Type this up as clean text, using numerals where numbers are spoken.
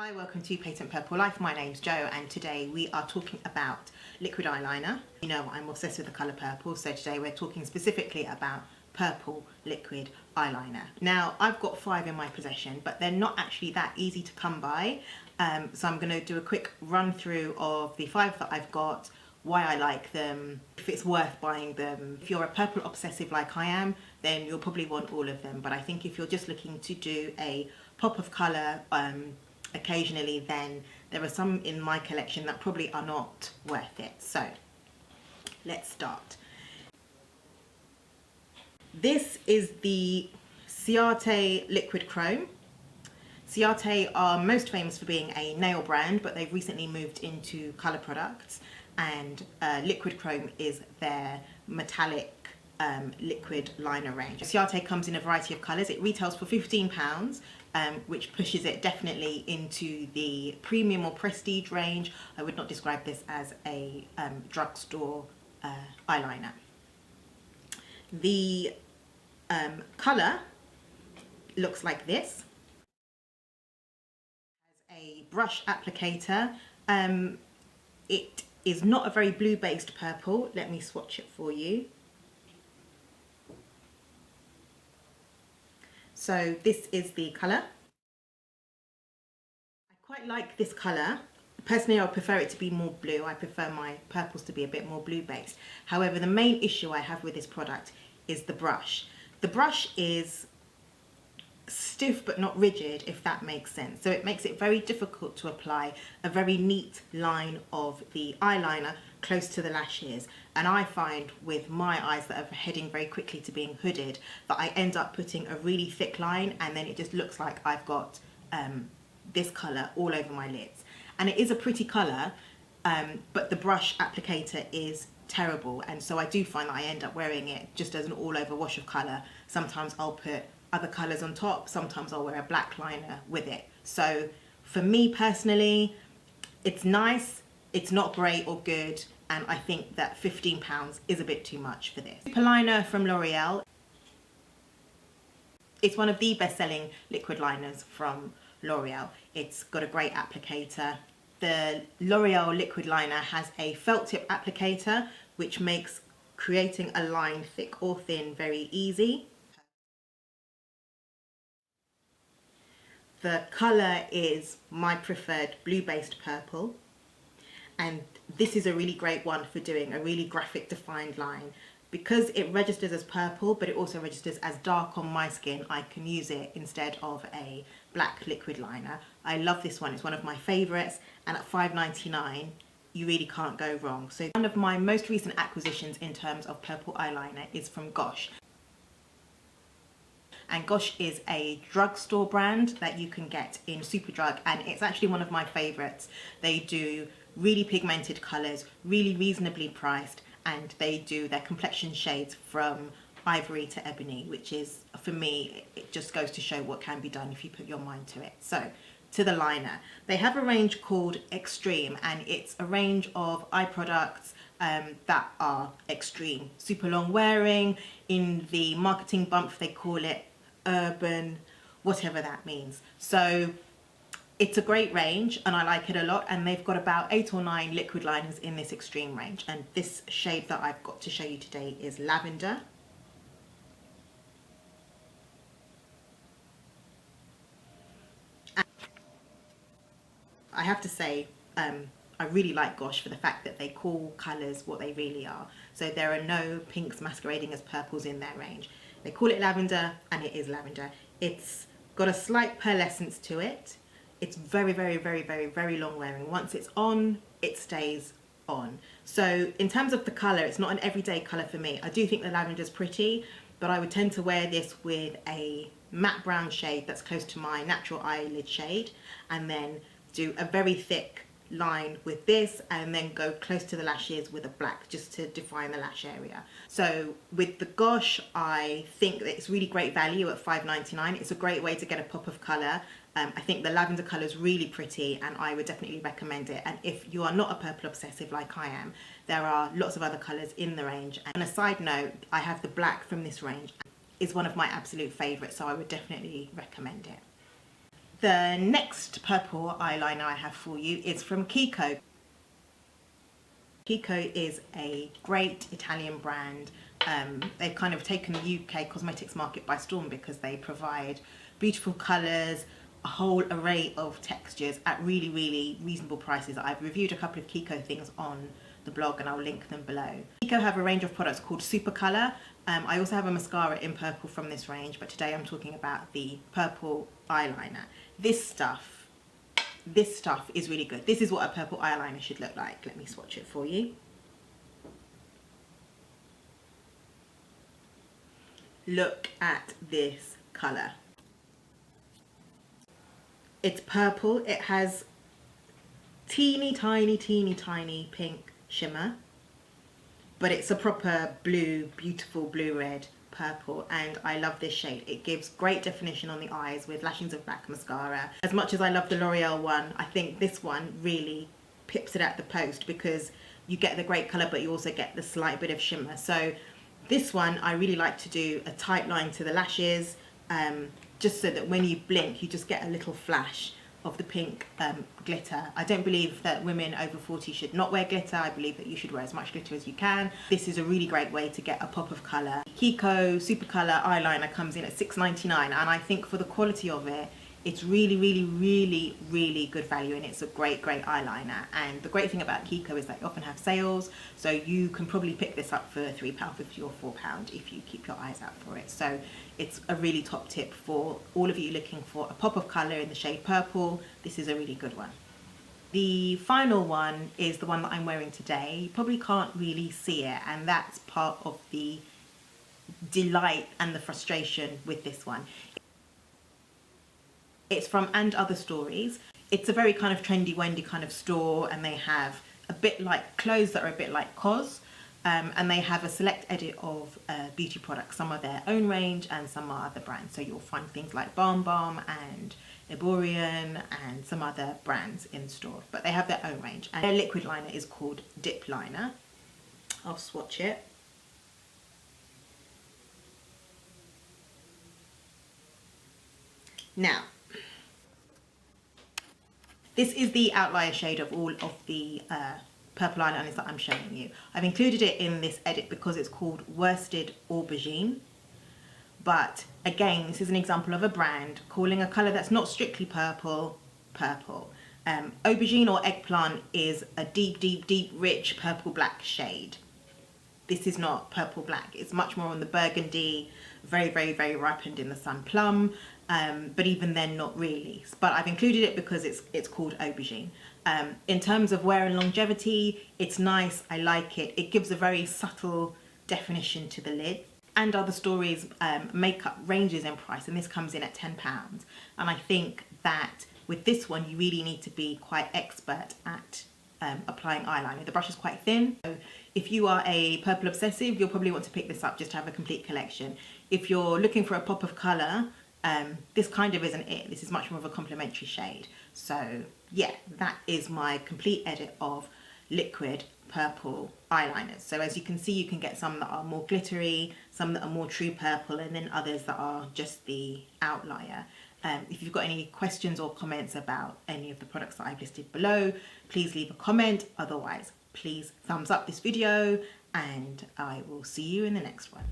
Hi, welcome to Patent Purple Life. My name's Jo and today we are talking about liquid eyeliner. You know I'm obsessed with the colour purple, so today we're talking specifically about purple liquid eyeliner. Now I've got 5 in my possession, but they're not actually that easy to come by, so I'm going to do a quick run through of the 5 that I've got, why I like them, if it's worth buying them. If you're a purple obsessive like I am, then you'll probably want all of them, but I think if you're just looking to do a pop of colour occasionally, then there are some in my collection that probably are not worth it. So let's start. This is the Ciate Liquid Chrome. Ciate are most famous for being a nail brand, but they've recently moved into colour products, and Liquid Chrome is their metallic liquid liner range. Ciate comes in a variety of colours. It retails for £15, which pushes it definitely into the premium or prestige range. I would not describe this as a drugstore eyeliner. The colour looks like this. It has a brush applicator. It is not a very blue based purple. Let me swatch it for you. So this is the colour. I quite like this colour. Personally, I would prefer it to be more blue. I prefer my purples to be a bit more blue based. However, the main issue I have with this product is the brush. The brush is stiff but not rigid, if that makes sense. So it makes it very difficult to apply a very neat line of the eyeliner close to the lashes, and I find with my eyes that are heading very quickly to being hooded that I end up putting a really thick line, and then it just looks like I've got this colour all over my lids. And it is a pretty colour, but the brush applicator is terrible, and so I do find that I end up wearing it just as an all over wash of colour. Sometimes I'll put other colours on top, sometimes I'll wear a black liner with it. So for me personally, it's nice, it's not great or good, and I think that £15 is a bit too much for this. Superliner from L'Oreal. It's one of the best-selling liquid liners from L'Oreal. It's got a great applicator. The L'Oreal liquid liner has a felt tip applicator, which makes creating a line thick or thin very easy. The colour is my preferred blue-based purple, and this is a really great one for doing a really graphic defined line. Because it registers as purple, but it also registers as dark on my skin, I can use it instead of a black liquid liner. I love this one, it's one of my favourites, and at £5.99 you really can't go wrong. So one of my most recent acquisitions in terms of purple eyeliner is from Gosh. And Gosh is a drugstore brand that you can get in Superdrug, and it's actually one of my favourites. They do really pigmented colours, really reasonably priced, and they do their complexion shades from ivory to ebony, which is, for me, it just goes to show what can be done if you put your mind to it. So, to the liner. They have a range called Extreme, and it's a range of eye products that are extreme. Super long wearing. In the marketing bump they call it urban, whatever that means. So it's a great range and I like it a lot, and they've got about 8 or 9 liquid liners in this extreme range, and this shade that I've got to show you today is Lavender. And I have to say, I really like Gosh for the fact that they call colours what they really are. So there are no pinks masquerading as purples in their range. They call it lavender, and it is lavender. It's got a slight pearlescence to it. It's very, very, very, very, very long wearing. Once it's on, it stays on. So in terms of the colour, it's not an everyday colour for me. I do think the lavender's pretty, but I would tend to wear this with a matte brown shade that's close to my natural eyelid shade, and then do a very thick line with this, and then go close to the lashes with a black just to define the lash area. So with the Gosh, I think that it's really great value at £5.99. It's a great way to get a pop of colour. I think the lavender colour is really pretty, and I would definitely recommend it. And if you are not a purple obsessive like I am, there are lots of other colours in the range. And a side note, I have the black from this range. It's one of my absolute favourites, so I would definitely recommend it. The next purple eyeliner I have for you is from Kiko. Kiko is a great Italian brand. They've kind of taken the UK cosmetics market by storm because they provide beautiful colours, a whole array of textures at really, really reasonable prices. I've reviewed a couple of Kiko things on the blog and I'll link them below. Kiko have a range of products called Superliner. I also have a mascara in purple from this range, but today I'm talking about the purple eyeliner. This stuff is really good. This is what a purple eyeliner should look like. Let me swatch it for you. Look at this colour. It's purple. It has teeny tiny pink shimmer, but it's a proper blue, beautiful blue red purple, and I love this shade. It gives great definition on the eyes with lashings of black mascara. As much as I love the L'Oreal one, I think this one really pips it at the post because you get the great colour but you also get the slight bit of shimmer. So this one I really like to do a tight line to the lashes, just so that when you blink you just get a little flash of the pink glitter. I don't believe that women over 40 should not wear glitter. I believe that you should wear as much glitter as you can. This is a really great way to get a pop of colour. Kiko Superliner eyeliner comes in at $6.99, and I think for the quality of it, it's really good value, and it's a great eyeliner. And the great thing about Kiko is they often have sales, so you can probably pick this up for £3.50 or £4 if you keep your eyes out for it. So it's a really top tip for all of you looking for a pop of colour in the shade purple. This is a really good one. The final one is the one that I'm wearing today. You probably can't really see it, and that's part of the delight and the frustration with this one. It's from And Other Stories. It's a very kind of trendy wendy kind of store, and they have a bit like clothes that are a bit like COS, and they have a select edit of beauty products. Some are their own range and some are other brands. So you'll find things like Balm Balm and Eyborian and some other brands in store, but they have their own range. And their liquid liner is called Dip Liner. I'll swatch it. Now, this is the outlier shade of all of the purple eyeliners that I'm showing you. I've included it in this edit because it's called Worsted Aubergine. But again, this is an example of a brand calling a colour that's not strictly purple, purple. Aubergine or eggplant is a deep, rich purple black shade. This is not purple black. It's much more on the burgundy, very ripened in the sun plum. But even then, not really. But I've included it because it's called Aubergine. In terms of wear and longevity, it's nice. I like it. It gives a very subtle definition to the lid. And Other Stories makeup ranges in price, and this comes in at £10. And I think that with this one, you really need to be quite expert at applying eyeliner. The brush is quite thin. So if you are a purple obsessive, you'll probably want to pick this up just to have a complete collection. If you're looking for a pop of colour, this kind of isn't it. This is much more of a complementary shade. So yeah, that is my complete edit of liquid purple eyeliners. So as you can see, you can get some that are more glittery, some that are more true purple, and then others that are just the outlier. If you've got any questions or comments about any of the products that I've listed below, please leave a comment. Otherwise, please thumbs up this video, and I will see you in the next one.